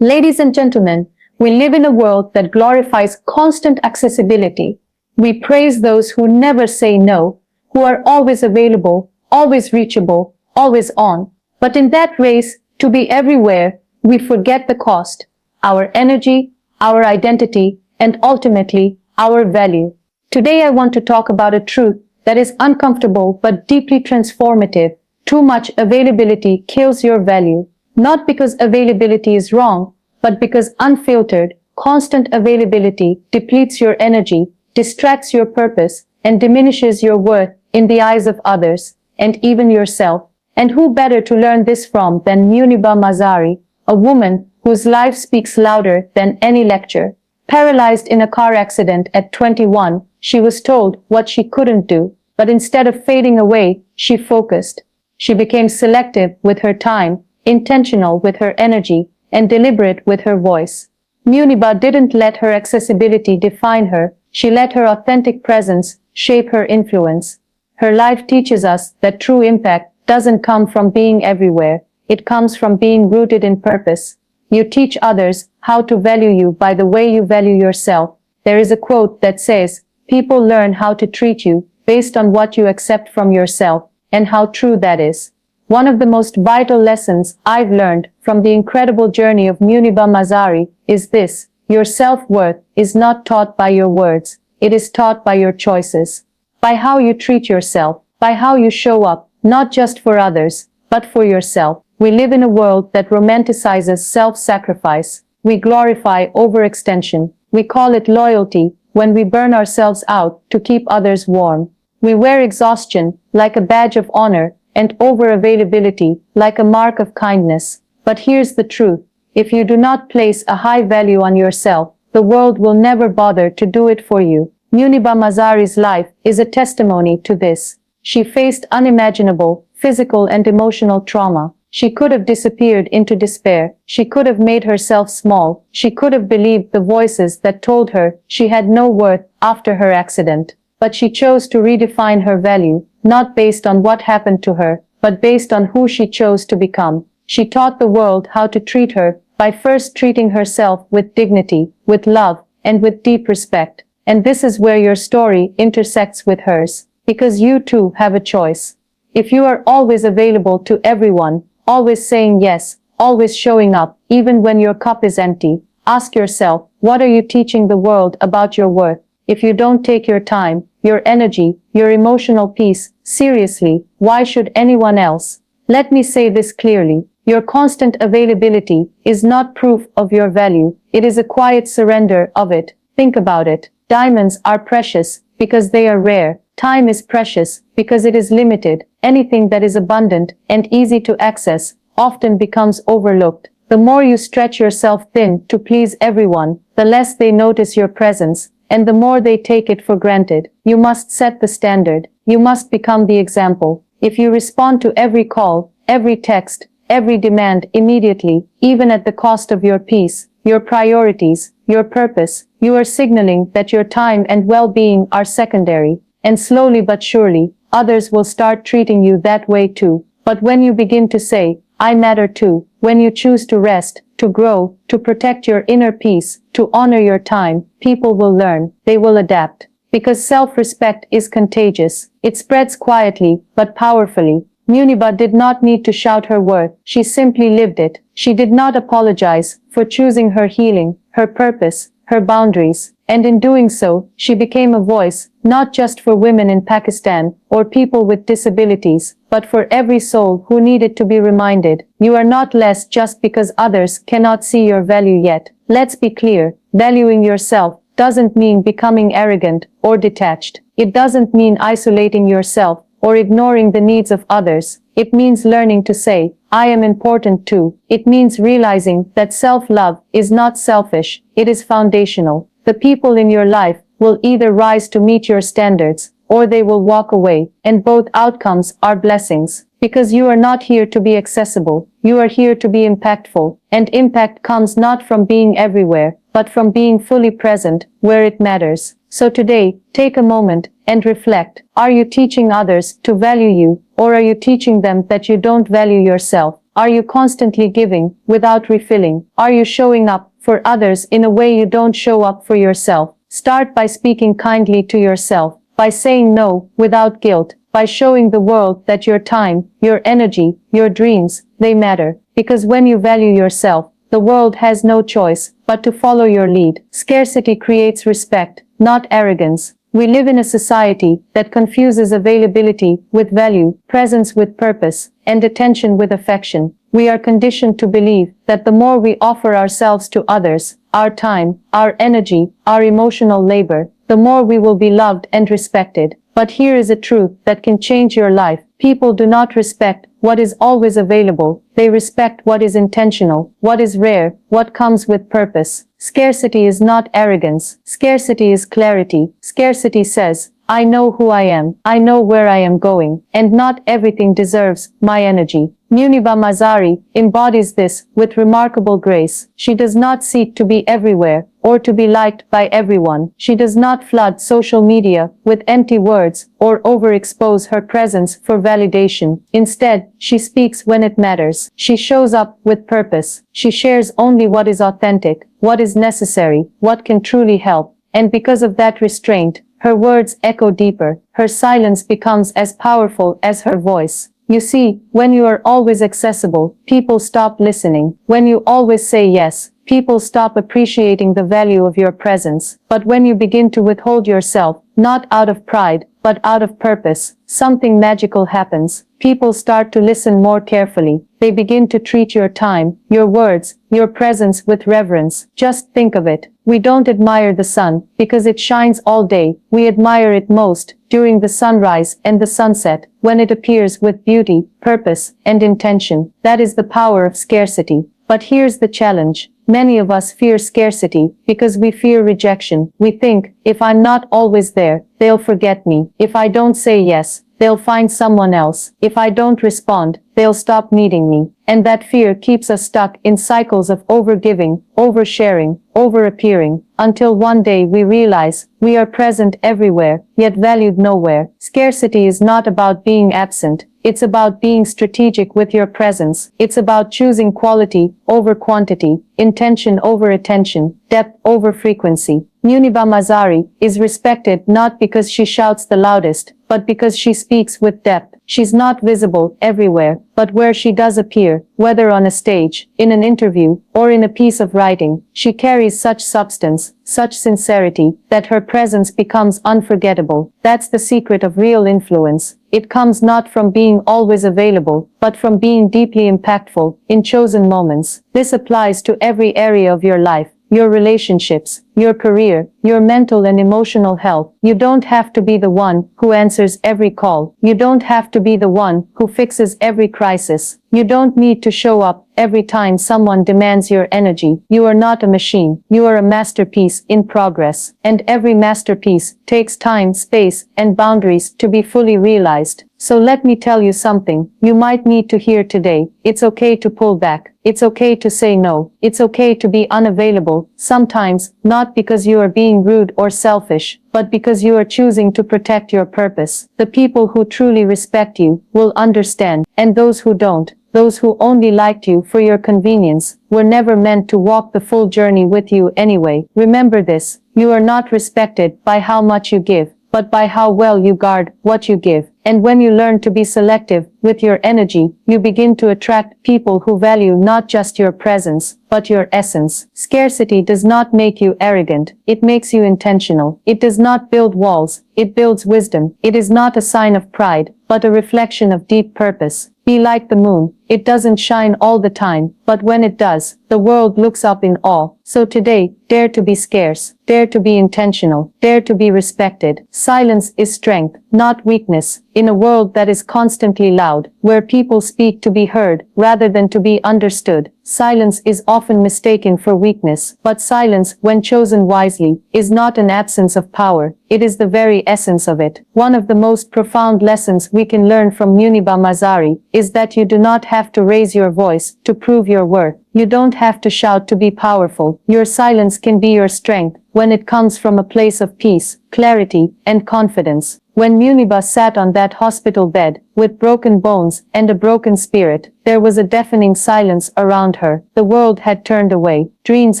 Ladies and gentlemen, we live in a world that glorifies constant accessibility. We praise those who never say no, who are always available, always reachable, always on. But in that race, to be everywhere, we forget the cost, our energy, our identity, and ultimately, our value. Today I want to talk about a truth that is uncomfortable but deeply transformative. Too much availability kills your value. Not because availability is wrong, but because unfiltered, constant availability depletes your energy, distracts your purpose, and diminishes your worth in the eyes of others, and even yourself. And who better to learn this from than Muniba Mazari, a woman whose life speaks louder than any lecture. Paralyzed in a car accident at 21, she was told what she couldn't do, but instead of fading away, she focused. She became selective with her time, intentional with her energy, and deliberate with her voice. Muniba didn't let her accessibility define her, she let her authentic presence shape her influence. Her life teaches us that true impact doesn't come from being everywhere, it comes from being rooted in purpose. You teach others how to value you by the way you value yourself. There is a quote that says, "People learn how to treat you based on what you accept from yourself," and how true that is. One of the most vital lessons I've learned from the incredible journey of Muniba Mazari is this: your self-worth is not taught by your words, it is taught by your choices. By how you treat yourself, by how you show up, not just for others, but for yourself. We live in a world that romanticizes self-sacrifice. We glorify overextension. We call it loyalty when we burn ourselves out to keep others warm. We wear exhaustion like a badge of honor and over-availability like a mark of kindness. But here's the truth. If you do not place a high value on yourself, the world will never bother to do it for you. Muniba Mazari's life is a testimony to this. She faced unimaginable physical and emotional trauma. She could have disappeared into despair. She could have made herself small. She could have believed the voices that told her she had no worth after her accident. But she chose to redefine her value, not based on what happened to her, but based on who she chose to become. She taught the world how to treat her by first treating herself with dignity, with love, and with deep respect. And this is where your story intersects with hers, because you too have a choice. If you are always available to everyone, always saying yes, always showing up, even when your cup is empty, ask yourself, what are you teaching the world about your worth? If you don't take your time, your energy, your emotional peace seriously, why should anyone else? Let me say this clearly. Your constant availability is not proof of your value. It is a quiet surrender of it. Think about it. Diamonds are precious because they are rare. Time is precious because it is limited. Anything that is abundant and easy to access often becomes overlooked. The more you stretch yourself thin to please everyone, the less they notice your presence, and the more they take it for granted. You must set the standard. You must become the example. If you respond to every call, every text, every demand immediately, even at the cost of your peace, your priorities, your purpose, you are signaling that your time and well-being are secondary. And slowly but surely, others will start treating you that way too. But when you begin to say, I matter too, when you choose to rest, to grow, to protect your inner peace, to honor your time, people will learn, they will adapt. Because self-respect is contagious. It spreads quietly, but powerfully. Muniba did not need to shout her worth, she simply lived it. She did not apologize for choosing her healing, her purpose, her boundaries, and in doing so, she became a voice, not just for women in Pakistan or people with disabilities, but for every soul who needed to be reminded, you are not less just because others cannot see your value yet. Let's be clear, valuing yourself doesn't mean becoming arrogant or detached. It doesn't mean isolating yourself or ignoring the needs of others. It means learning to say, I am important too. It means realizing that self-love is not selfish, it is foundational. The people in your life will either rise to meet your standards, or they will walk away, and both outcomes are blessings. Because you are not here to be accessible, you are here to be impactful, and impact comes not from being everywhere, but from being fully present where it matters. So today, take a moment and reflect. Are you teaching others to value you, or are you teaching them that you don't value yourself? Are you constantly giving, without refilling? Are you showing up for others in a way you don't show up for yourself? Start by speaking kindly to yourself, by saying no, without guilt, by showing the world that your time, your energy, your dreams, they matter. Because when you value yourself, the world has no choice but to follow your lead. Scarcity creates respect, not arrogance. We live in a society that confuses availability with value, presence with purpose, and attention with affection. We are conditioned to believe that the more we offer ourselves to others, our time, our energy, our emotional labor, the more we will be loved and respected. But here is a truth that can change your life. People do not respect what is always available. They respect what is intentional, what is rare, what comes with purpose. Scarcity is not arrogance. Scarcity is clarity. Scarcity says, I know who I am, I know where I am going, and not everything deserves my energy. Muniba Mazari embodies this with remarkable grace. She does not seek to be everywhere or to be liked by everyone. She does not flood social media with empty words or overexpose her presence for validation. Instead, she speaks when it matters. She shows up with purpose. She shares only what is authentic, what is necessary, what can truly help. And because of that restraint, her words echo deeper. Her silence becomes as powerful as her voice. You see, when you are always accessible, people stop listening. When you always say yes, people stop appreciating the value of your presence. But when you begin to withhold yourself, not out of pride, but out of purpose, something magical happens. People start to listen more carefully. They begin to treat your time, your words, your presence with reverence. Just think of it. We don't admire the sun because it shines all day. We admire it most during the sunrise and the sunset, when it appears with beauty, purpose, and intention. That is the power of scarcity. But here's the challenge. Many of us fear scarcity because we fear rejection. We think, if I'm not always there, they'll forget me. If I don't say yes, they'll find someone else. If I don't respond, they'll stop needing me. And that fear keeps us stuck in cycles of overgiving, oversharing, overappearing, until one day we realize we are present everywhere, yet valued nowhere. Scarcity is not about being absent. It's about being strategic with your presence. It's about choosing quality over quantity, intention over attention, depth over frequency. Muniba Mazari is respected not because she shouts the loudest, but because she speaks with depth. She's not visible everywhere, but where she does appear, whether on a stage, in an interview, or in a piece of writing, she carries such substance, such sincerity, that her presence becomes unforgettable. That's the secret of real influence. It comes not from being always available, but from being deeply impactful in chosen moments. This applies to every area of your life. Your relationships, your career, your mental and emotional health. You don't have to be the one who answers every call. You don't have to be the one who fixes every crisis. You don't need to show up every time someone demands your energy. You are not a machine. You are a masterpiece in progress. And every masterpiece takes time, space, and boundaries to be fully realized. So let me tell you something you might need to hear today. It's okay to pull back. It's okay to say no. It's okay to be unavailable. Sometimes, not because you are being rude or selfish, but because you are choosing to protect your purpose. The people who truly respect you will understand, and those who don't, those who only liked you for your convenience, were never meant to walk the full journey with you anyway. Remember this, you are not respected by how much you give, but by how well you guard what you give. And when you learn to be selective with your energy, you begin to attract people who value not just your presence, but your essence. Scarcity does not make you arrogant. It makes you intentional. It does not build walls. It builds wisdom. It is not a sign of pride, but a reflection of deep purpose. Be like the moon. It doesn't shine all the time, but when it does, the world looks up in awe. So today, dare to be scarce. Dare to be intentional. Dare to be respected. Silence is strength, not weakness. In a world that is constantly loud, where people speak to be heard rather than to be understood, silence is often mistaken for weakness. But silence, when chosen wisely, is not an absence of power. It is the very essence of it. One of the most profound lessons we can learn from Muniba Mazari is that you do not have to raise your voice to prove your worth. You don't have to shout to be powerful. Your silence can be your strength when it comes from a place of peace, clarity, and confidence. When Muniba sat on that hospital bed, with broken bones and a broken spirit, there was a deafening silence around her. The world had turned away, dreams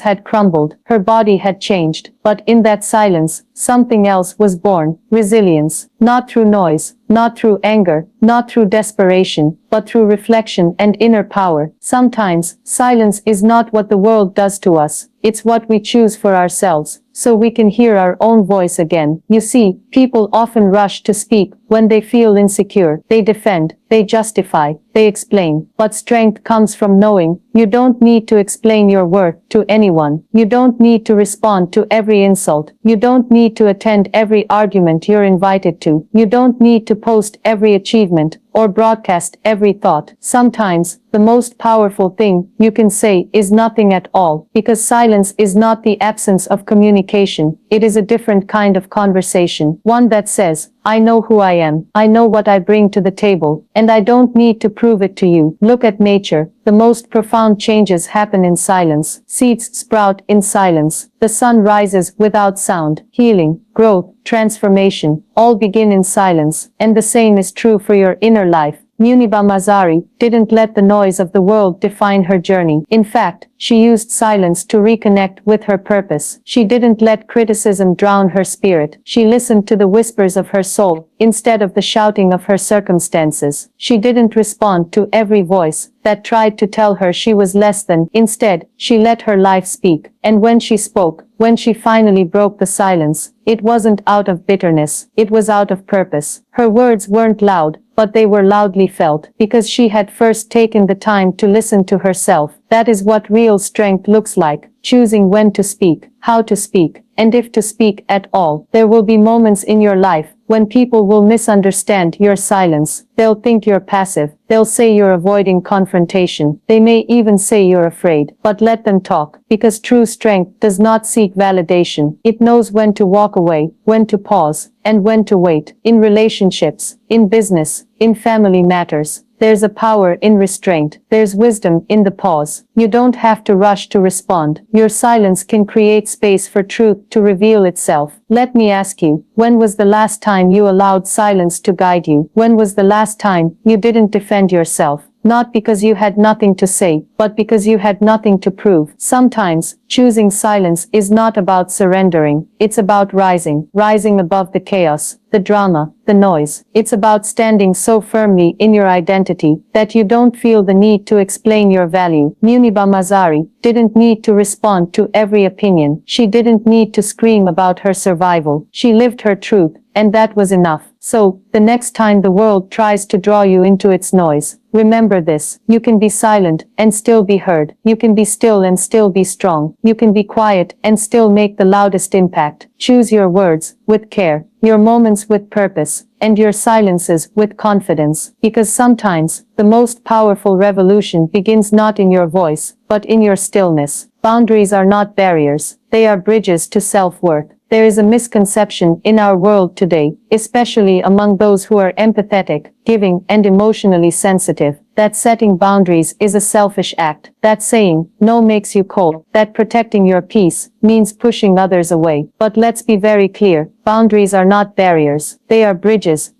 had crumbled, her body had changed, but in that silence, something else was born: resilience. Not through noise, not through anger, not through desperation, but through reflection and inner power. Sometimes, silence is not what the world does to us, it's what we choose for ourselves, so we can hear our own voice again. You see, people often rush to speak when they feel insecure. They defend, they justify, they explain. But strength comes from knowing. You don't need to explain your worth to anyone. You don't need to respond to every insult. You don't need to attend every argument you're invited to. You don't need to post every achievement or broadcast every thought. Sometimes, the most powerful thing you can say is nothing at all, because silence is not the absence of communication. It is a different kind of conversation. One that says, I know who I am, I know what I bring to the table, and I don't need to prove it to you. Look at nature. The most profound changes happen in silence. Seeds sprout in silence. The sun rises without sound. Healing, growth, transformation, all begin in silence. And the same is true for your inner life. Muniba Mazari didn't let the noise of the world define her journey. In fact, she used silence to reconnect with her purpose. She didn't let criticism drown her spirit. She listened to the whispers of her soul, instead of the shouting of her circumstances. She didn't respond to every voice that tried to tell her she was less than. Instead, she let her life speak. And when she spoke, when she finally broke the silence, it wasn't out of bitterness, it was out of purpose. Her words weren't loud, but they were loudly felt, because she had first taken the time to listen to herself. That is what real strength looks like: choosing when to speak, how to speak, and if to speak at all. There will be moments in your life when people will misunderstand your silence. They'll think you're passive. They'll say you're avoiding confrontation. They may even say you're afraid. But let them talk, because true strength does not seek validation. It knows when to walk away, when to pause, and when to wait. In relationships, in business, in family matters, there's a power in restraint. There's wisdom in the pause. You don't have to rush to respond. Your silence can create space for truth to reveal itself. Let me ask you, when was the last time you allowed silence to guide you? When was the last time you didn't defend yourself? Not because you had nothing to say, but because you had nothing to prove. Sometimes, choosing silence is not about surrendering. It's about rising above the chaos, the drama, the noise. It's about standing so firmly in your identity that you don't feel the need to explain your value. Muniba Mazari didn't need to respond to every opinion. She didn't need to scream about her survival. She lived her truth, and that was enough. So, the next time the world tries to draw you into its noise, remember this: you can be silent and still be heard. You can be still and still be strong. You can be quiet and still make the loudest impact. Choose your words with care, your moments with purpose, and your silences with confidence, because sometimes the most powerful revolution begins not in your voice, but in your stillness. Boundaries are not barriers, they are bridges to self-worth. There is a misconception in our world today, especially among those who are empathetic, giving, and emotionally sensitive, that setting boundaries is a selfish act, that saying no makes you cold, that protecting your peace means pushing others away. But let's be very clear, boundaries are not barriers, they are bridges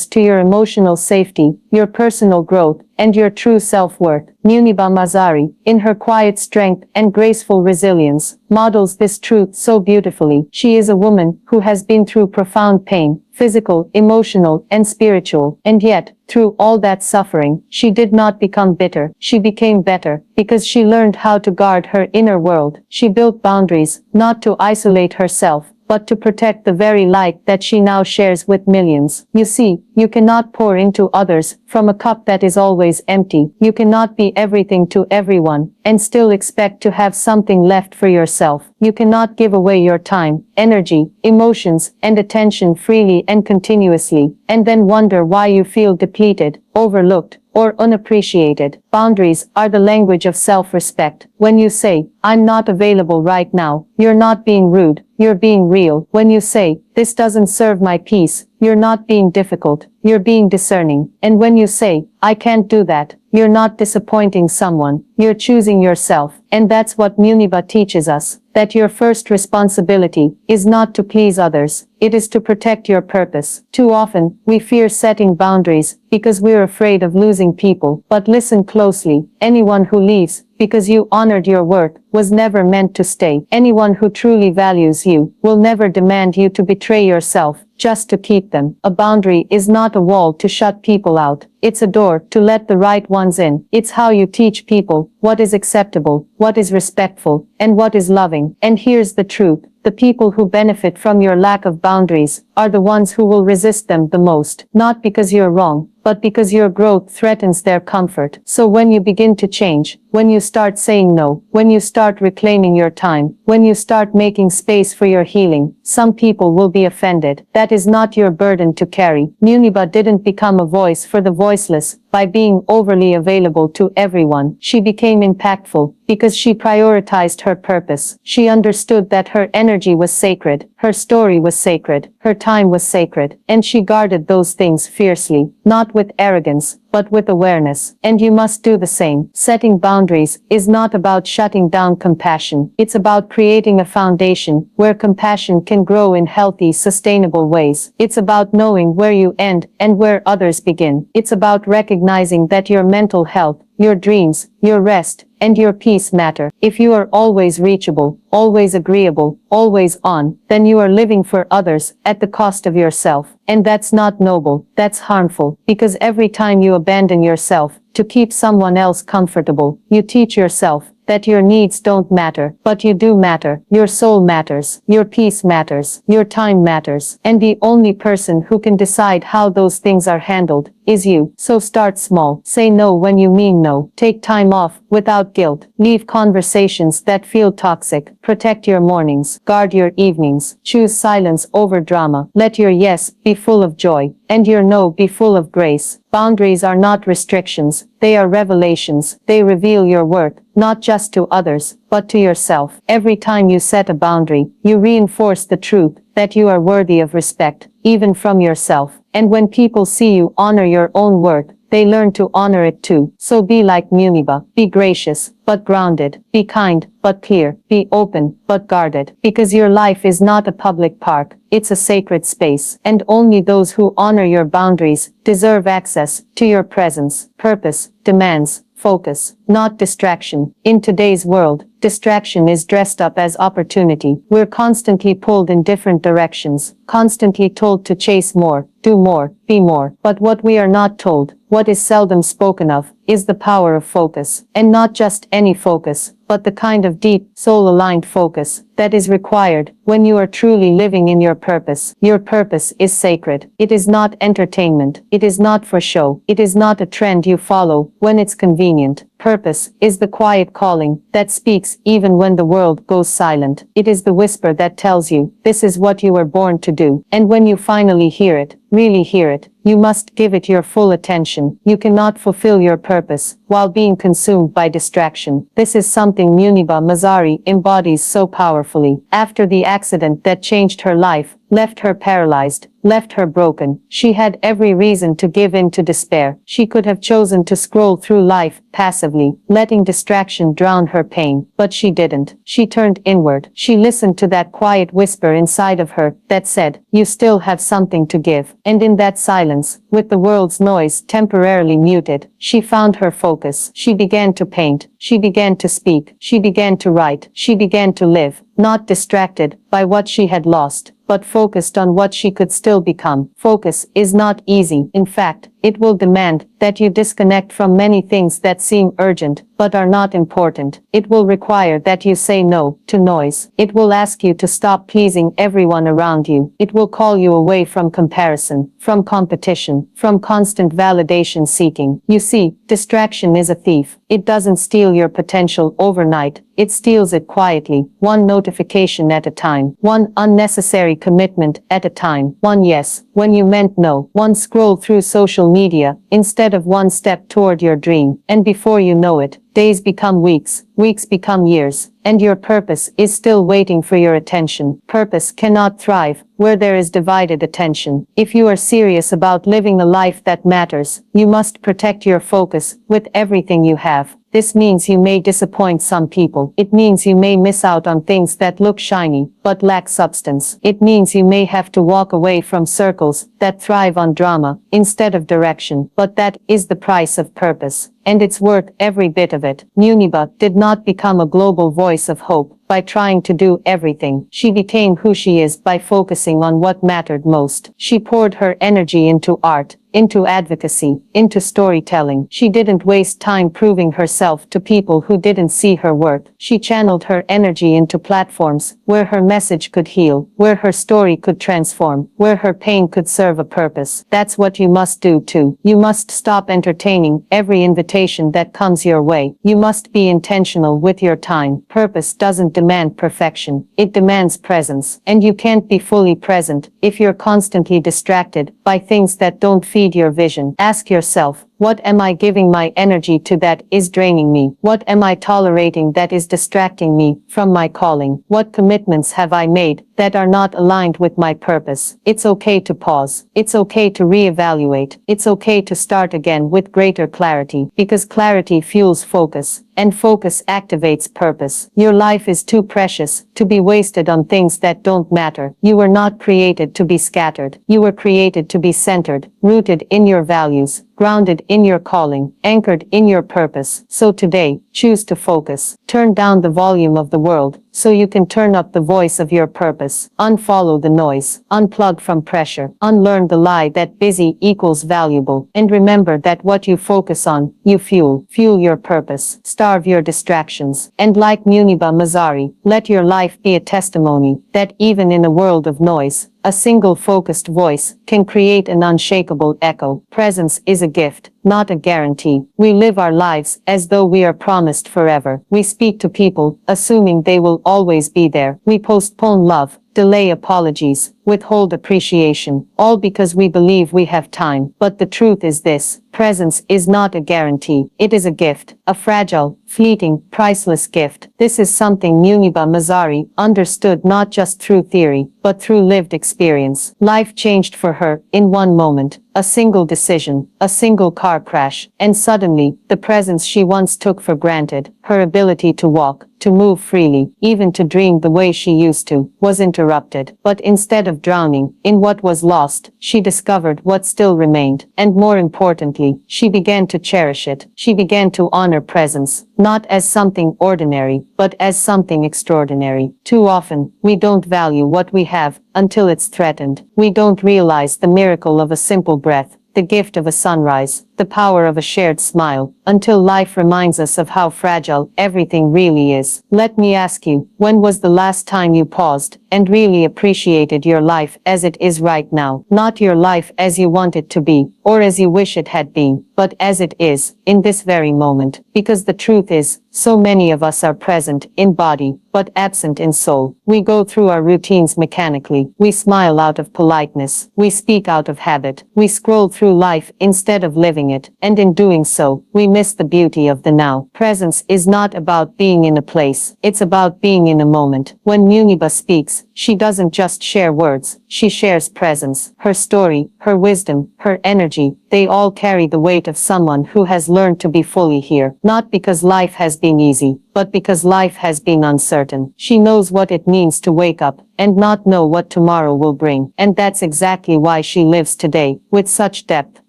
to your emotional safety, your personal growth, and your true self-worth. Muniba Mazari, in her quiet strength and graceful resilience, models this truth so beautifully. She is a woman who has been through profound pain, physical, emotional, and spiritual, and yet, through all that suffering, she did not become bitter. She became better, because she learned how to guard her inner world. She built boundaries, not to isolate herself, but to protect the very light that she now shares with millions. You see, you cannot pour into others from a cup that is always empty. You cannot be everything to everyone and still expect to have something left for yourself. You cannot give away your time, energy, emotions, and attention freely and continuously, and then wonder why you feel depleted, overlooked, or unappreciated. Boundaries are the language of self-respect. When you say, I'm not available right now, you're not being rude, you're being real. When you say, this doesn't serve my peace, you're not being difficult, you're being discerning. And when you say, I can't do that, you're not disappointing someone, you're choosing yourself. And that's what Muniba teaches us, that your first responsibility is not to please others, it is to protect your purpose. Too often, we fear setting boundaries because we're afraid of losing people. But listen closely, anyone who leaves because you honored your worth was never meant to stay. Anyone who truly values you will never demand you to betray yourself just to keep them. A boundary is not a wall to shut people out. It's a door to let the right ones in. It's how you teach people what is acceptable, what is respectful, and what is loving. And here's the truth. The people who benefit from your lack of boundaries are the ones who will resist them the most. Not because you're wrong, but because your growth threatens their comfort. So when you begin to change, when you start saying no, when you start reclaiming your time, when you start making space for your healing, some people will be offended. That is not your burden to carry. Muniba didn't become a voice for the voiceless by being overly available to everyone. She became impactful because she prioritized her purpose. She understood that her energy was sacred, her story was sacred, her time was sacred, and she guarded those things fiercely, not with arrogance, but with awareness. And you must do the same. Setting boundaries is not about shutting down compassion. It's about creating a foundation where compassion can grow in healthy, sustainable ways. It's about knowing where you end and where others begin. It's about recognizing that your mental health, your dreams, your rest, and your peace matter. If you are always reachable, always agreeable, always on, then you are living for others at the cost of yourself. And that's not noble, that's harmful, because every time you abandon yourself to keep someone else comfortable, you teach yourself that your needs don't matter, but you do matter. Your soul matters, your peace matters, your time matters, and the only person who can decide how those things are handled is you. So start small. Say no when you mean no. Take time off without guilt. Leave conversations that feel toxic. Protect your mornings. Guard your evenings. Choose silence over drama. Let your yes be full of joy, and your no be full of grace. Boundaries are not restrictions, they are revelations. They reveal your worth, not just to others, but to yourself. Every time you set a boundary, you reinforce the truth that you are worthy of respect, even from yourself. And when people see you honor your own worth, they learn to honor it too. So be like Muniba. Be gracious, but grounded. Be kind, but clear. Be open, but guarded. Because your life is not a public park. It's a sacred space. And only those who honor your boundaries deserve access to your presence. Purpose demands focus, not distraction. In today's world, distraction is dressed up as opportunity. We're constantly pulled in different directions, constantly told to chase more, do more, be more. But what we are not told, what is seldom spoken of, is the power of focus. And not just any focus, but the kind of deep, soul-aligned focus that is required when you are truly living in your purpose. Your purpose is sacred. It is not entertainment. It is not for show. It is not a trend you follow when it's convenient. Purpose is the quiet calling that speaks even when the world goes silent. It is the whisper that tells you, this is what you were born to do. And when you finally hear it, really hear it, you must give it your full attention. You cannot fulfill your purpose while being consumed by distraction. This is something Muniba Mazari embodies so powerfully. After the accident that changed her life, left her paralyzed, left her broken, she had every reason to give in to despair. She could have chosen to scroll through life passively, letting distraction drown her pain. But she didn't. She turned inward. She listened to that quiet whisper inside of her that said, you still have something to give. And in that silence, with the world's noise temporarily muted, she found her focus. She began to paint. She began to speak. She began to write. She began to live, not distracted by what she had lost, but focused on what she could still become. Focus is not easy. In fact, it will demand that you disconnect from many things that seem urgent, but are not important. It will require that you say no to noise. It will ask you to stop pleasing everyone around you. It will call you away from comparison, from competition, from constant validation seeking. You see, distraction is a thief. It doesn't steal your potential overnight. It steals it quietly, one notification at a time, one unnecessary commitment at a time, one yes when you meant no, one scroll through social media instead of one step toward your dream. And before you know it, days become weeks, weeks become years, and your purpose is still waiting for your attention. Purpose cannot thrive where there is divided attention. If you are serious about living a life that matters, you must protect your focus with everything you have. This means you may disappoint some people. It means you may miss out on things that look shiny, but lack substance. It means you may have to walk away from circles that thrive on drama instead of direction. But that is the price of purpose, and it's worth every bit of it. Muniba did not become a global voice of hope by trying to do everything. She became who she is by focusing on what mattered most. She poured her energy into art, into advocacy, into storytelling. She didn't waste time proving herself to people who didn't see her worth. She channeled her energy into platforms where her message could heal, where her story could transform, where her pain could serve a purpose. That's what you must do too. You must stop entertaining every invitation that comes your way. You must be intentional with your time. Purpose doesn't demand perfection. It demands presence. And you can't be fully present if you're constantly distracted by things that don't feed your vision. Ask yourself, what am I giving my energy to that is draining me? What am I tolerating that is distracting me from my calling? What commitments have I made that are not aligned with my purpose? It's okay to pause. It's okay to reevaluate. It's okay to start again with greater clarity, because clarity fuels focus, and focus activates purpose. Your life is too precious to be wasted on things that don't matter. You were not created to be scattered. You were created to be centered, rooted in your values, grounded in your calling, anchored in your purpose. So today, choose to focus. Turn down the volume of the world so you can turn up the voice of your purpose. Unfollow the noise. Unplug from pressure. Unlearn the lie that busy equals valuable. And remember that what you focus on, you fuel. Fuel your purpose. Starve your distractions. And like Muniba Mazari, let your life be a testimony that even in a world of noise, a single focused voice can create an unshakable echo. Presence is a gift, not a guarantee. We live our lives as though we are promised forever. We speak to people, assuming they will always be there. We postpone love, delay apologies, withhold appreciation, all because we believe we have time. But the truth is this: presence is not a guarantee. It is a gift, a fragile, fleeting, priceless gift. This is something Muniba Mazari understood not just through theory, but through lived experience. Life changed for her in one moment. A single decision, a single car crash, and suddenly, the presence she once took for granted, her ability to walk, to move freely, even to dream the way she used to, was interrupted. But instead of drowning in what was lost, she discovered what still remained. And more importantly, she began to cherish it. She began to honor presence, not as something ordinary, but as something extraordinary. Too often, we don't value what we have until it's threatened. We don't realize the miracle of a simple breath, the gift of a sunrise, the power of a shared smile, until life reminds us of how fragile everything really is. Let me ask you, when was the last time you paused and really appreciated your life as it is right now? Not your life as you want it to be, or as you wish it had been, but as it is, in this very moment. Because the truth is, so many of us are present in body, but absent in soul. We go through our routines mechanically. We smile out of politeness. We speak out of habit. We scroll through life instead of living it. And in doing so, we miss the beauty of the now. Presence is not about being in a place. It's about being in a moment. When Muniba speaks, she doesn't just share words. She shares presence. Her story, her wisdom, her energy, they all carry the weight of someone who has learned to be fully here. Not because life has been easy, but because life has been uncertain. She knows what it means to wake up and not know what tomorrow will bring. And that's exactly why she lives today, with such depth,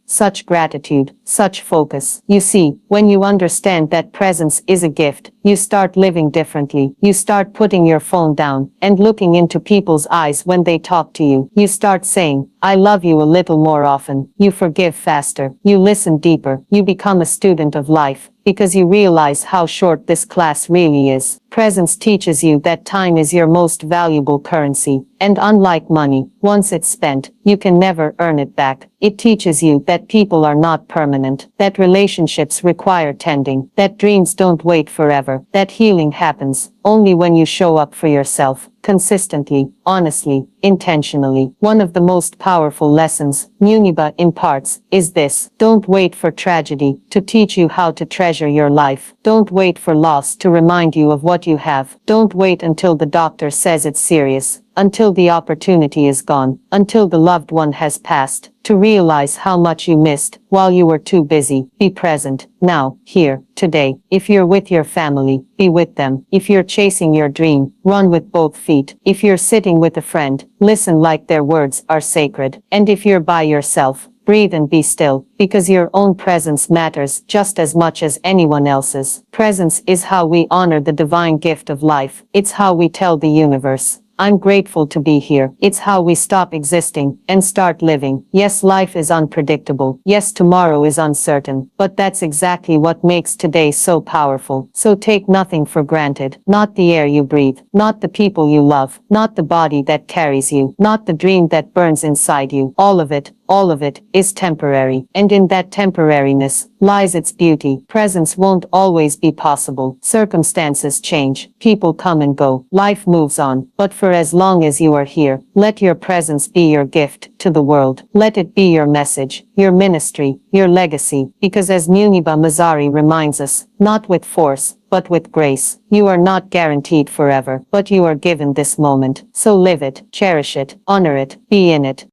such gratitude, such focus. You see, when you understand that presence is a gift, you start living differently. You start putting your phone down and looking into people's eyes when they talk to you. You start saying, I love you a little more often. You forgive faster. You listen deeper. You become a student of life, because you realize how short this class really is. Presence teaches you that time is your most valuable currency, and unlike money, once it's spent, you can never earn it back. It teaches you that people are not permanent. permanent, that relationships require tending, that dreams don't wait forever, that healing happens only when you show up for yourself, consistently, honestly, intentionally. One of the most powerful lessons Muniba imparts is this: don't wait for tragedy to teach you how to treasure your life. Don't wait for loss to remind you of what you have. Don't wait until the doctor says it's serious, until the opportunity is gone, until the loved one has passed, to realize how much you missed while you were too busy. Be present, now, here, today. If you're with your family, be with them. If you're chasing your dream, run with both feet. If you're sitting with a friend, listen like their words are sacred. And if you're by yourself, breathe and be still, because your own presence matters just as much as anyone else's. Presence is how we honor the divine gift of life. It's how we tell the universe, I'm grateful to be here. It's how we stop existing and start living. Yes, life is unpredictable. Yes, tomorrow is uncertain. But that's exactly what makes today so powerful. So take nothing for granted. Not the air you breathe. Not the people you love. Not the body that carries you. Not the dream that burns inside you. All of it is temporary. And in that temporariness lies its beauty. Presence won't always be possible. Circumstances change. People come and go. Life moves on. But for as long as you are here, let your presence be your gift to the world. Let it be your message, your ministry, your legacy. Because as Muniba Mazari reminds us, not with force, but with grace. You are not guaranteed forever, but you are given this moment. So live it, cherish it, honor it, be in it.